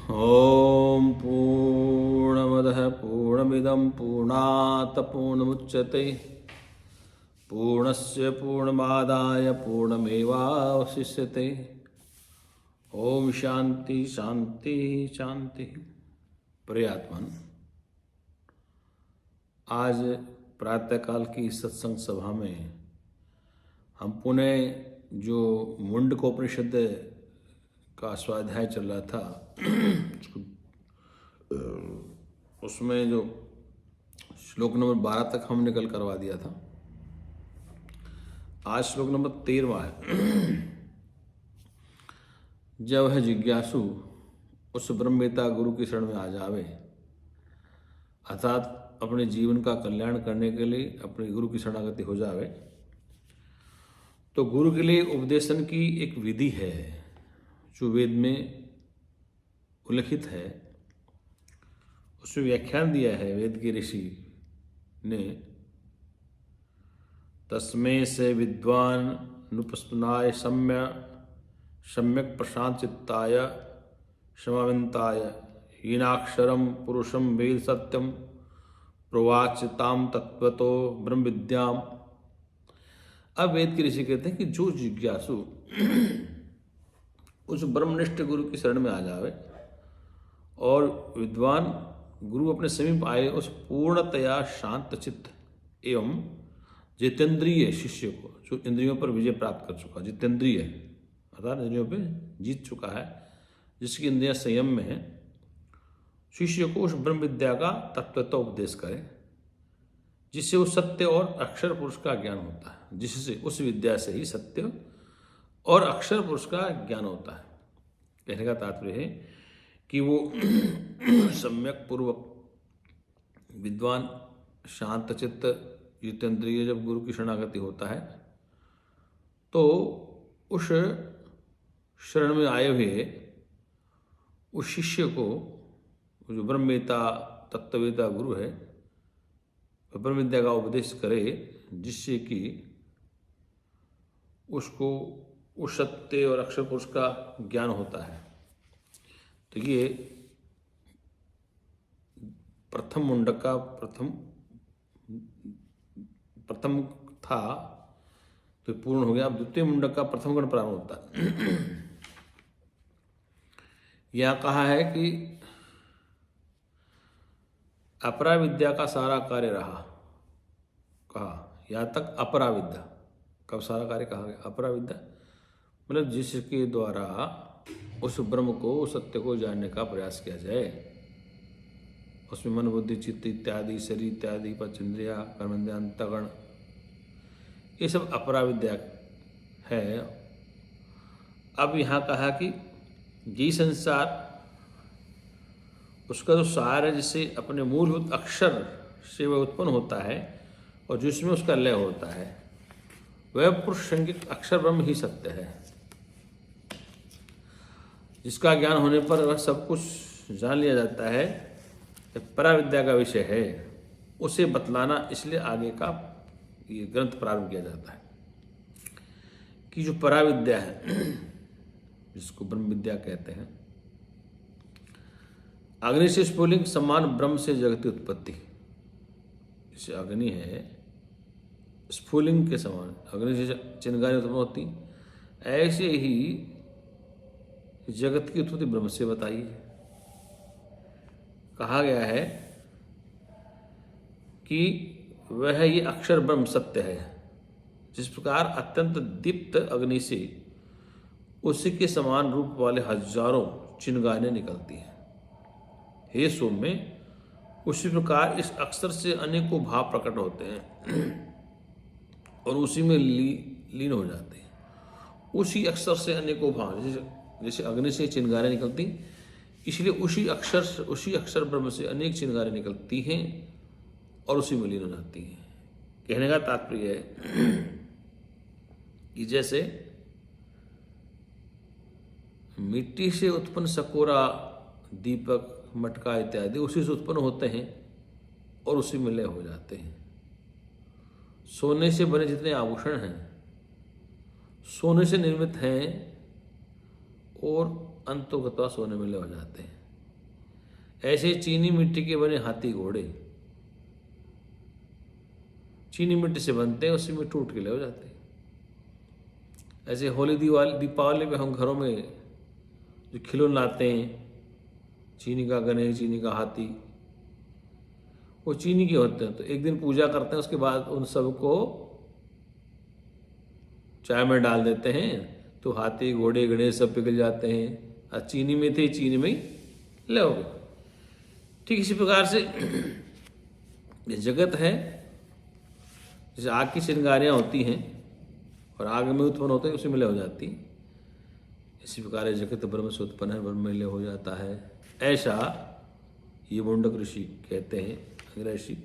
ॐ पूर्णमदः पूर्णमिदं पूर्णात् पूर्णमुच्यते पूर्णस्य पूर्णमादाय पूर्णमेवावशिष्यते। ओम शांति शांति शांति। प्रियात्मन, आज प्रातःकाल की सत्संग सभा में हम पुनः जो मुंडकोपनिषद का स्वाध्याय चल रहा था उसमें जो श्लोक नंबर 12 तक हमने कल करवा दिया था। आज श्लोक नंबर 13वां है। जब वह जिज्ञासु उस ब्रह्मवेता गुरु की शरण में आ जावे, अर्थात अपने जीवन का कल्याण करने के लिए अपने गुरु की शरणागति हो जावे, तो गुरु के लिए उपदेशन की एक विधि है जो वेद में उल्लिखित है। उसमें व्याख्यान दिया है वेद के ऋषि ने। तस्मै से विद्वान नुपस्नाय सम्यक प्रशांत चित्ताय क्षमावंताय हीनाक्षरम पुरुषम वेद सत्यम प्रवाच्यताम तत्वतो ब्रह्म विद्याम। अब वेद के ऋषि कहते हैं कि जो जिज्ञासु उस ब्रह्मनिष्ठ गुरु की शरण में आ जावे और विद्वान गुरु अपने समीप आए, उस पूर्णतया शांत चित्त एवं जितेंद्रिय शिष्य को, जो इंद्रियों पर विजय प्राप्त कर चुका, जितेंद्रिय अर्थात इंद्रियों पे जीत चुका है, जिसकी इंद्रियां संयम में है, शिष्य को उस ब्रह्म विद्या का तत्वतः उपदेश करे, जिससे उस सत्य और अक्षर पुरुष का ज्ञान होता है, जिससे उस विद्या से ही सत्य और अक्षर पुरुष का ज्ञान होता है। कहने का तात्पर्य है कि वो सम्यक पूर्वक विद्वान शांत चित्त जितेंद्रिय जब गुरु की शरणागति होता है तो उस शरण में आए हुए उस शिष्य को, जो ब्रह्मवेता तत्ववेता गुरु है, ब्रह्म विद्या का उपदेश करे, जिससे कि उसको उस सत्य और अक्षर पुरुष का ज्ञान होता है। तो ये प्रथम मुंडक का प्रथम था, तो पूर्ण हो गया। अब द्वितीय मुंडक का प्रथम गण प्रारंभ होता है। यह कहा है कि अपरा विद्या का सारा कार्य रहा, कहा यहाँ तक अपरा विद्या। कब सारा कार्य कहा गया? अपरा विद्या मतलब जिसके द्वारा उस ब्रह्म को, उस सत्य को जानने का प्रयास किया जाए। उसमें मन बुद्धि चित्त इत्यादि, शरीर इत्यादि, पंचेंद्रिया, कर्मेंद्रिय, अंतःकरण, ये सब अपरा विद्या है। अब यहाँ कहा कि ये संसार उसका जो सार है, जिससे अपने मूलभूत अक्षर से वह उत्पन्न होता है और जिसमें उसका लय होता है, वह पुरुष संज्ञक अक्षर ब्रह्म ही सत्य है, जिसका ज्ञान होने पर वह सब कुछ जान लिया जाता है। पराविद्या का विषय है, उसे बतलाना इसलिए आगे का ये ग्रंथ प्रारंभ किया जाता है कि जो पराविद्या है, जिसको ब्रह्म विद्या कहते हैं, अग्नि से स्फुलिंग समान ब्रह्म से जगत की उत्पत्ति। जैसे अग्नि है, स्फुलिंग के समान अग्नि से चिंगारी उत्पन्न होती, ऐसे ही जगत की उत्पत्ति ब्रह्म से बताई है। कहा गया है कि वह ये अक्षर ब्रह्म सत्य है। जिस प्रकार अत्यंत दीप्त अग्नि से उसी के समान रूप वाले हजारों चिंगारियां निकलती हैं, हे सौम्य, उसी प्रकार इस अक्षर से अनेकों भाव प्रकट होते हैं और उसी में लीन हो जाते हैं। उसी अक्षर से अनेकों भाव, जैसे अग्नि से चिंगारियां निकलती, इसलिए उसी अक्षर ब्रह्म से अनेक चिंगारियां निकलती हैं और उसी में लीन हो जाती हैं। कहने का तात्पर्य है कि जैसे मिट्टी से उत्पन्न सकोरा, दीपक, मटका इत्यादि उसी से उत्पन्न होते हैं और उसी में लय हो जाते हैं। सोने से बने जितने आभूषण हैं सोने से निर्मित हैं और अंतोगतवा सोने में लय हो जाते हैं। ऐसे चीनी मिट्टी के बने हाथी घोड़े चीनी मिट्टी से बनते हैं, उसी में टूट के ले हो जाते हैं। ऐसे होली दीपावली पे हम घरों में जो खिलौने लाते हैं, चीनी का गणेश, चीनी का हाथी, वो चीनी के होते हैं। तो एक दिन पूजा करते हैं, उसके बाद उन सबको चाय में डाल देते हैं, तो हाथी घोड़े गणेश सब पिघल जाते हैं। और चीनी में थे, चीनी में ही ले हो गए। ठीक इसी प्रकार से ये जगत है, जैसे आग की चिंगारियाँ होती हैं और आग में उत्पन्न होते हैं, उसी में लय हो जाती है। इसी प्रकार जगत ब्रह्म से उत्पन्न है, ब्रह्म में लय हो जाता है। ऐसा ये मुंडक ऋषि कहते हैं, ऋषि।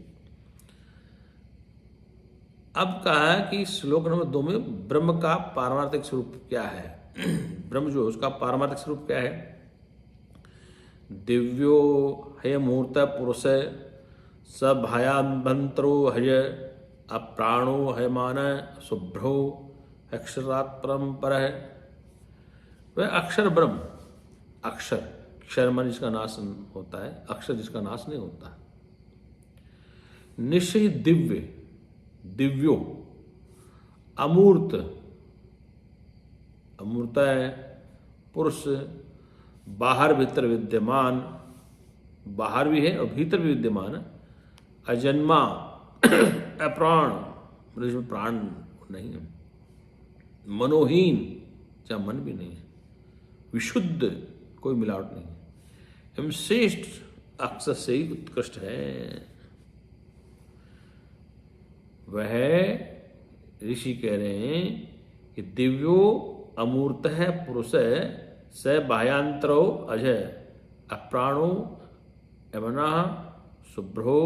अब कहा है कि श्लोक नंबर 2 में ब्रह्म का पारमार्थिक स्वरूप क्या है। ब्रह्म जो उसका पारमार्थिक स्वरूप क्या है? दिव्यो हय मूर्त पुरुष सभयाभंतरो हय अप्राणो हयमान शुभ्रो अक्षरात् परम पर है। वह अक्षर ब्रह्म, अक्षर क्षर मन जिसका नाश होता है, अक्षर जिसका नाश नहीं होता। निश्चय दिव्य, दिव्यो अमूर्त, अमूर्त है पुरुष, बाहर भीतर विद्यमान, बाहर भी है और भीतर भी विद्यमान है। अजन्मा अप्राण, जिसमें प्राण नहीं है। मनोहीन, जहाँ मन भी नहीं है। विशुद्ध, कोई मिलावट नहीं है। एवं श्रेष्ठ, अक्षर से ही उत्कृष्ट है। वह ऋषि कह रहे हैं कि दिव्यो अमूर्त है पुरुष स बाह्यांतरो अजय अप्राणो यमना शुभ्रो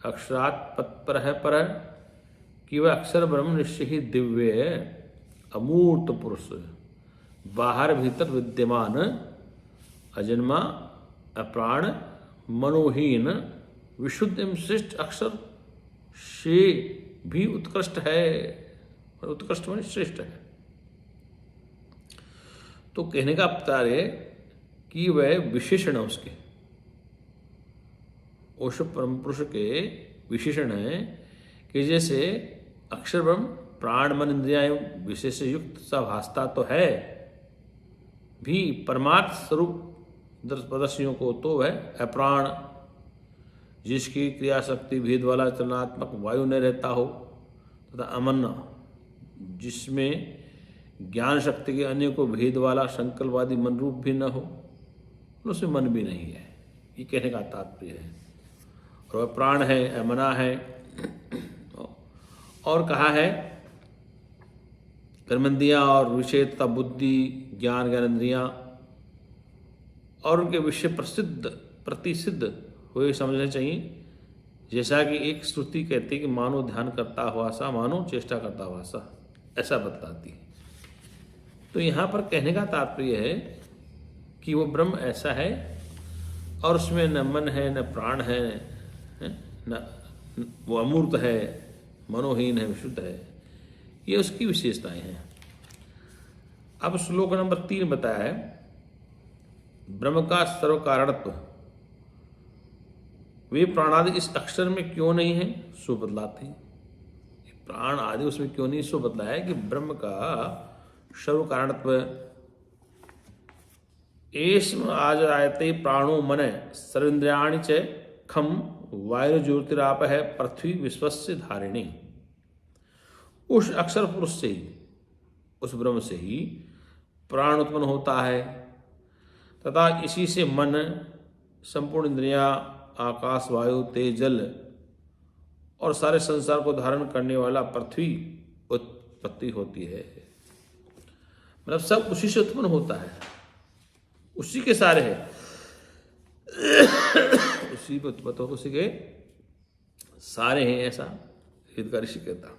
अक्षरात् पत्पर है पर, कि वह अक्षर ब्रह्म निश्चय ही दिव्य अमूर्त पुरुष, बाहर भीतर विद्यमान, अजन्मा अप्राण, मनोहीन, विशुद्ध एवं श्रेष्ठ अक्षर से भी उत्कृष्ट है। और उत्कृष्ट माने श्रेष्ठ है। तो कहने का तात्पर्य है कि वह विशेषण है उसके, उस परम पुरुष के विशेषण है कि जैसे अक्षर ब्रह्म प्राण मन इंद्रिया एवं विशेष युक्त सा भासता तो है भी, परमार्थ स्वरूप प्रदर्शियों को तो वह अप्राण, जिसकी क्रिया शक्ति भेद वाला चलनात्मक वायु न रहता हो, तथा अमन, जिसमें ज्ञान शक्ति के अन्य को भेद वाला संकल्पवादी मन रूप भी न हो, उसमें मन भी नहीं है। ये कहने का तात्पर्य है। और वह प्राण है, अमना है। और कहा है कर्मेंद्रियाँ और विषय तथा बुद्धि, ज्ञान ज्ञानेंद्रियाँ और उनके विषय प्रसिद्ध प्रतिसिद्ध हुए समझने चाहिए। जैसा कि एक श्रुति कहती है कि मानो ध्यान करता हुआ सा, मानो चेष्टा करता हुआ सा, ऐसा बतलाती है। तो यहाँ पर कहने का तात्पर्य है कि वो ब्रह्म ऐसा है और उसमें न मन है, न प्राण है, न वो अमूर्त है, मनोहीन है, विशुद्ध है। ये उसकी विशेषताएं हैं। अब श्लोक नंबर 3 बताया है ब्रह्म का सर्व कारणत्व। वे प्राणादि इस अक्षर में क्यों नहीं है, सो बतलाते हैं। प्राण आदि उसमें क्यों नहीं, सो बतलाया है कि ब्रह्म का सर्व कारणत्व। एष्म आज आयते प्राणो मन सर्वेन्द्रियाणि च खम वायु ज्योतिराप है पृथ्वी विश्वस्य धारिणी। उस अक्षर पुरुष से ही, उस ब्रह्म से ही प्राण उत्पन्न होता है तथा इसी से मन, संपूर्ण इंद्रियां, आकाश, वायु, तेज, जल और सारे संसार को धारण करने वाला पृथ्वी उत्पत्ति होती है। मतलब सब उसी से उत्पन्न होता है, उसी के सारे है, उसी पे उत्पत्ति हो, उसी के सारे हैं, ऐसा वेद का ऋषि कहता।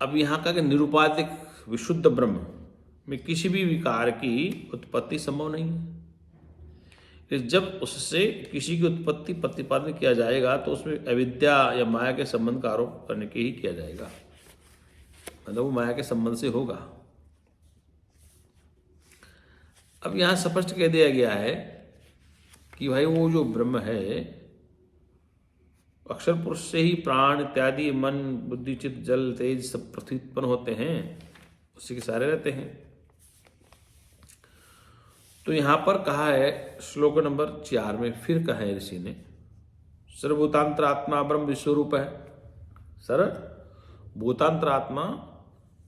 अब यहाँ का निरुपाधिक विशुद्ध ब्रह्म में किसी भी विकार की उत्पत्ति संभव नहीं है। जब उससे किसी की उत्पत्ति प्रतिपादन किया जाएगा तो उसमें अविद्या या माया के संबंध का आरोप करने के ही किया जाएगा, मतलब वो माया के संबंध से होगा। अब यहाँ स्पष्ट कह दिया गया है कि भाई वो जो ब्रह्म है, अक्षर पुरुष से ही प्राण इत्यादि मन बुद्धि चित्त जल तेज सब पृथ्वी उत्पन्न होते हैं, उसी के सारे रहते हैं। तो यहां पर कहा है श्लोक नंबर 4 में, फिर कहा है ऋषि ने, सर्वभूतांतर आत्मा ब्रह्म विश्वरूप है। सर्वभूतांतर आत्मा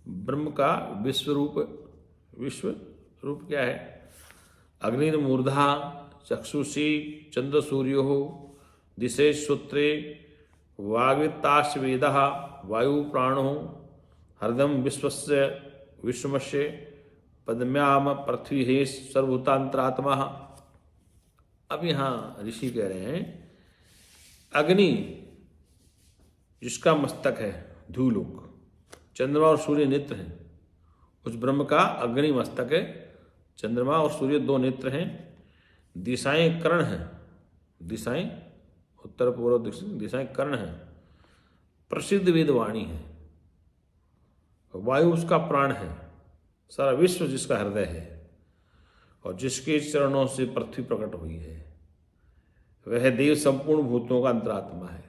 ब्रह्म का विश्वरूप, विश्व रूप क्या है? अग्निर्मूर्धा चक्षुषी चंद्र सूर्यो दिशे सूत्रे वाग्वित्ताश वेद वायु प्राणो हृदम विश्वस्य विश्वमस्य पद्म्याम पृथ्वी हे सर्वभूतांतरात्मा। अब यहाँ ऋषि कह रहे हैं अग्नि जिसका मस्तक है धूलोक, चंद्रमा और सूर्य नेत्र हैं, उस ब्रह्म का अग्नि मस्तक है, चंद्रमा और सूर्य दो नेत्र हैं, दिशाएं कर्ण हैं, दिशाएं उत्तर पूर्व दिशाएं कर्ण हैं, प्रसिद्ध वेदवाणी है, वायु उसका प्राण है, सारा विश्व जिसका हृदय है, और जिसके चरणों से पृथ्वी प्रकट हुई है, वह देव संपूर्ण भूतों का अंतरात्मा है।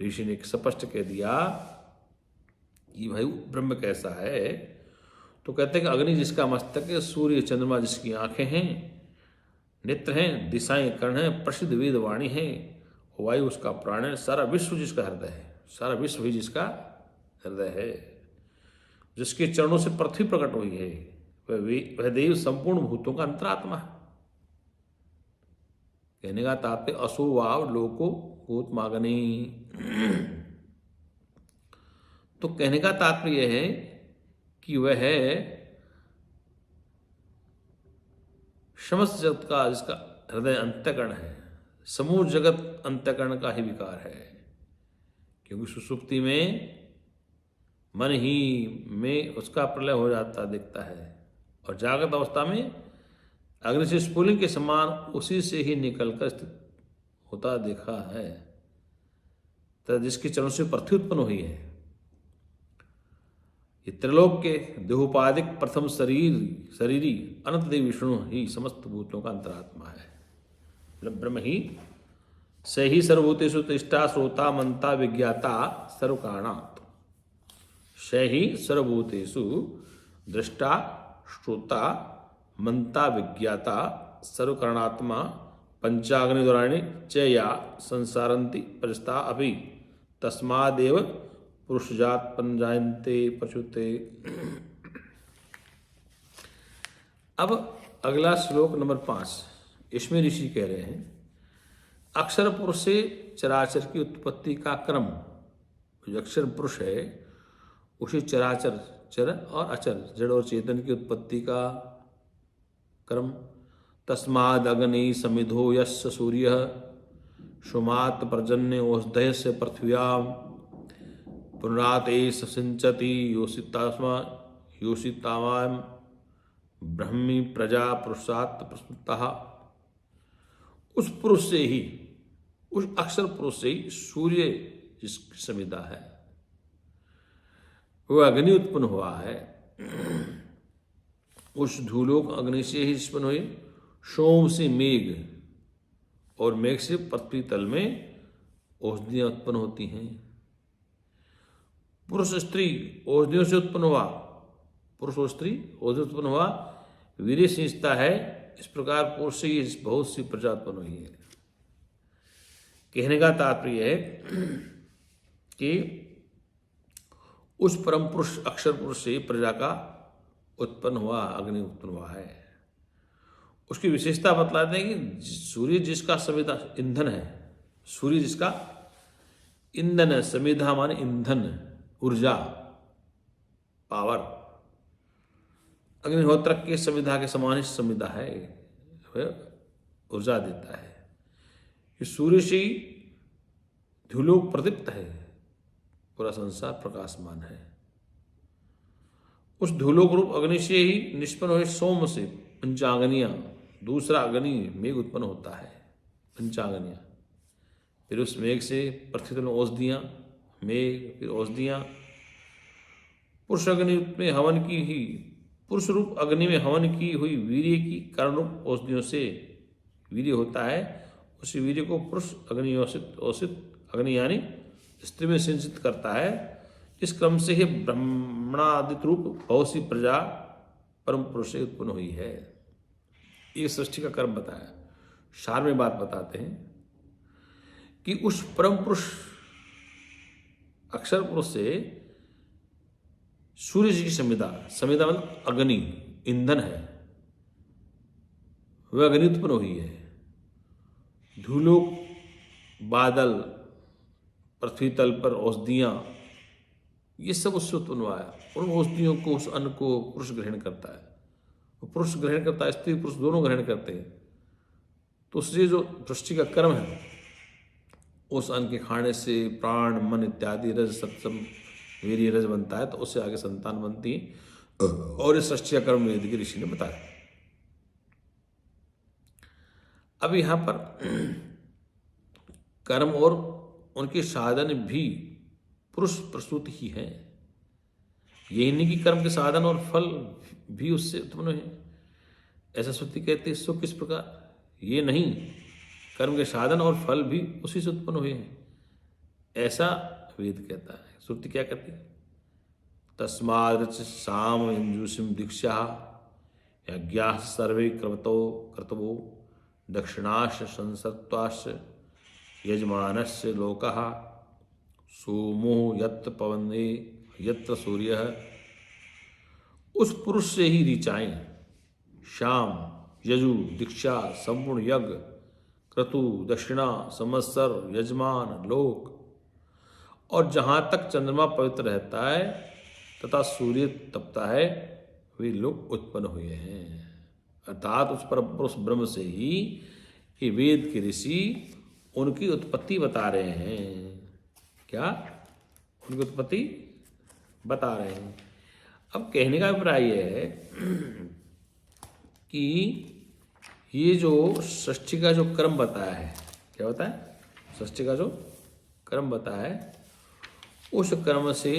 ऋषि ने स्पष्ट कह दिया कि भाई ब्रह्म कैसा है, तो कहते हैं कि अग्नि जिसका मस्तक है, सूर्य चंद्रमा जिसकी आंखें हैं, नेत्र हैं, दिशाएं कर्ण हैं, प्रसिद्ध वेदवाणी है, वायु उसका प्राण है, सारा विश्व जिसका हृदय है, सारा विश्व ही जिसका हृदय है, जिसके चरणों से पृथ्वी प्रकट हुई है, वह देव संपूर्ण भूतों का अंतरात्मा है। कहने का तात्पर्य असो वाव लोको भूतमागनी। तो कहने का तात्पर्य यह है कि वह समस्त जगत का जिसका हृदय अंतःकरण है, समूह जगत अंतःकरण का ही विकार है, क्योंकि सुसुप्ति में मन ही में उसका प्रलय हो जाता दिखता है, और जागृत अवस्था में अग्नि से स्फुलिंग के समान उसी से ही निकलकर स्थित होता देखा है, तो जिसके चरणों से पृथ्वी उत्पन्न हुई है। ये त्रिलोक के देहोपाधिक प्रथम शरीरी अनंत देव विष्णु ही समस्त भूतों का अंतरात्मा है। ब्रह्म ही स ही सर्वभूतेषु तिष्ठा श्रोता मंता विज्ञाता सर्वकारणात्। स ही सर्वभूतेषु दृष्टा श्रोता मंता विज्ञाता सर्वकारणात्मा पंचाग्निद्वाराणि च या संसारन्ति परिस्था अपि तस्मादेव पुरुषजात पंजायन्ते प्रचुते। अब अगला श्लोक नंबर 5, इसमें ऋषि कह रहे हैं अक्षर पुरुष से चराचर की उत्पत्ति का क्रम, जो अक्षर पुरुष है उसी चराचर, चर और अचर, जड़ और चेतन की उत्पत्ति का क्रम। तस्माद अग्नि समिधो यस्य सूर्य सुमात पर्जन्य ओषधय से पृथ्व्याम पुनरात एष सिंचति योषितावाम ब्रह्मी प्रजा पुरुषात् प्रस्मृतः। उस पुरुष से ही, उस अक्षर पुरुष से ही सूर्य जिसकी समिधा है, वह अग्नि उत्पन्न हुआ है, उस धूलोक अग्नि से ही उत्पन्न हुई, सोम से मेघ, और मेघ से पृथ्वी तल में औषधियां उत्पन्न होती हैं। पुरुष स्त्री औषधियों से उत्पन्न हुआ, पुरुष और स्त्री औषधि उत्पन्न हुआ, वीर्य सिंचता है, इस प्रकार पुरुष से ही बहुत सी प्रजा उत्पन्न हुई है। कहने का तात्पर्य है कि उस परम पुरुष अक्षर पुरुष से प्रजा का उत्पन्न हुआ, अग्नि उत्पन्न हुआ है। उसकी विशेषता बतलाते हैं कि सूर्य जिसका समिधा ईंधन है, सूर्य जिसका ईंधन है, समिधा माने ईंधन, ऊर्जा, पावर, अग्निहोत्र के समिधा के समान ही समिधा है, वह ऊर्जा देता है। ये सूर्य से ही धूलोक प्रदीप्त है, पूरा संसार प्रकाशमान है। उस धूलोक रूप अग्नि से ही निष्पन्न हुए सोम से पंचाग्नियां, दूसरा अग्नि मेघ उत्पन्न होता है, पंचाग्नियां, फिर उस मेघ से पृथ्वी में औषधियां, मेघ, फिर औषधियां, पुरुष अग्नि में हवन की ही पुरुष रूप अग्नि में हवन की हुई वीर्य की कारण रूप औषधियों से वीर्य होता है, उसी वीर्य को पुरुष अग्नि औषित अग्नि यानी स्त्री में सिंचित करता है। इस क्रम से ही ब्रह्मणादित रूप बहुत सी प्रजा परम पुरुष से उत्पन्न हुई है। ये सृष्टि का कर्म बताया। सार में बात बताते हैं कि उस परम पुरुष अक्षर पुरुष से सूर्य जी की संविदा मतलब अग्नि ईंधन है, वह अग्नि उत्पन्न हुई है। धूलोक बादल पृथ्वी तल पर औषधियाँ ये सब उससे उत्पन्न हुआ है। उन औषधियों को उस अन्न को पुरुष ग्रहण करता है, वो पुरुष ग्रहण करता है, स्त्री पुरुष दोनों ग्रहण करते हैं। तो उससे जो सृष्टि का कर्म है, उस अन्न के खाने से प्राण मन इत्यादि रज सप्तम वीर्य रज बनता है, तो उससे आगे संतान बनती है। और इस सृष्टि का कर्म वेद के ऋषि ने बताया। अब यहाँ पर कर्म और उनके साधन भी पुरुष प्रस्तुत ही है। यही नहीं कि कर्म के साधन और फल भी उससे उत्पन्न हुए। ऐसा श्रुति कहते हैं। सो किस प्रकार? ये नहीं, कर्म के साधन और फल भी उसी से उत्पन्न हुए हैं, ऐसा वेद कहता है। श्रुति क्या कहती है? तस्माद् साम यंजूषिम दीक्षा यज्ञा सर्वे क्रतवो दक्षिणाश संसत्वाश यजमानस्य लोकः सोमो यत्र पवने यत्र सूर्यः। उस पुरुष से ही ऋचाएं शाम यजु दीक्षा संपूर्ण यज्ञ क्रतु दक्षिणा संवत्सर यजमान लोक, और जहाँ तक चंद्रमा पवित्र रहता है तथा सूर्य तपता है, वे लोग उत्पन्न हुए हैं। अर्थात उस परम पुरुष ब्रह्म से ही ये वेद के ऋषि उनकी उत्पत्ति बता रहे हैं। क्या? उनकी उत्पत्ति बता रहे हैं। अब कहने का अभिप्राय यह है कि ये जो सृष्टि का जो क्रम बताया है, क्या बताया? सृष्टि का जो क्रम बताया है, उस क्रम से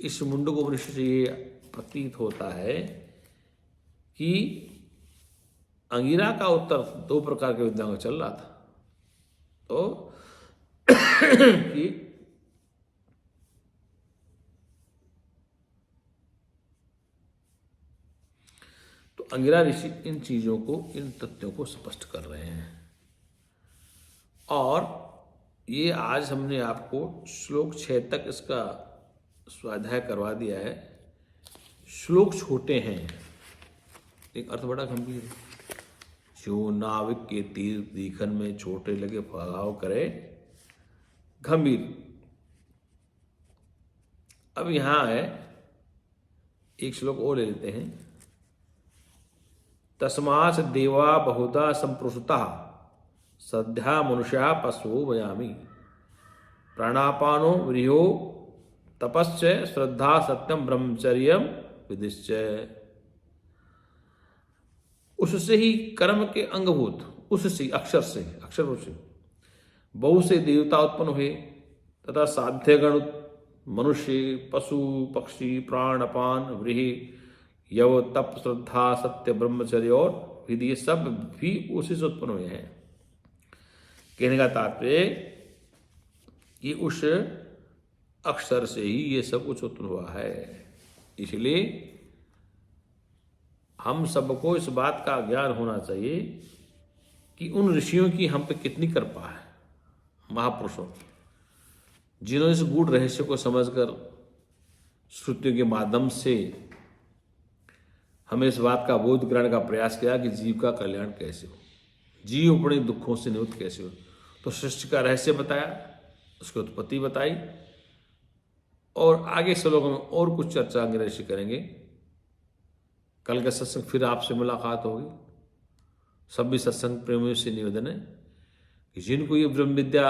इस मुंडकोपनिषद से ये प्रतीत होता है कि अंगिरा का उत्तर दो प्रकार के विद्वानों का चल रहा था। तो अंगिरा ऋषि इन चीजों को, इन तथ्यों को स्पष्ट कर रहे हैं। और ये आज हमने आपको श्लोक 6 तक इसका स्वाध्याय करवा दिया है। श्लोक छोटे हैं, एक अर्थ बड़ा गंभीर है। जो नाविक के तीर दीखन में छोटे लगे फगाव करे गंभीर। अब यहां है एक श्लोक और ले लेते हैं। तस्मात् देवा बहुधा संप्रुषता सद्या मनुष्या पशवो वयामि प्राणापानो व्रीहो तपश्च श्रद्धा सत्यम ब्रह्मचर्य विदिश्च। उससे ही कर्म के अंगभूत, उससे अक्षर से बहुत से देवता उत्पन्न हुए तथा साध्यगण मनुष्य पशु पक्षी प्राण अपान व्रीहि यव तप श्रद्धा सत्य ब्रह्मचर्य और विधि, ये सब भी उसी से उत्पन्न हुए हैं। कहने का तात्पर्य कि उस अक्षर से ही ये सब कुछ उत्पन्न हुआ है। इसलिए हम सबको इस बात का ज्ञान होना चाहिए कि उन ऋषियों की हम पे कितनी कृपा है, महापुरुषों की, जिन्होंने इस गूढ़ रहस्य को समझकर श्रुतियों के माध्यम से हमें इस बात का बोध कराने का प्रयास किया कि जीव का कल्याण कैसे हो, जीव अपने दुखों से निवृत्त कैसे हो। तो सृष्टि का रहस्य बताया, उसकी उत्पत्ति बताई, और आगे श्लोकों में और कुछ चर्चा अंग्रेजी ऋषि करेंगे। कल का सत्संग फिर आपसे मुलाकात होगी। सभी सत्संग प्रेमियों से निवेदन है कि जिनको ये ब्रह्म विद्या,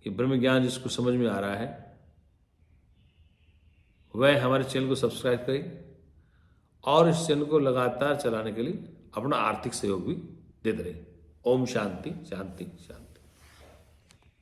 ये ब्रह्म ज्ञान जिसको समझ में आ रहा है, वह हमारे चैनल को सब्सक्राइब करें और इस चैनल को लगातार चलाने के लिए अपना आर्थिक सहयोग भी देते रहे। ओम शांति शांति शांति।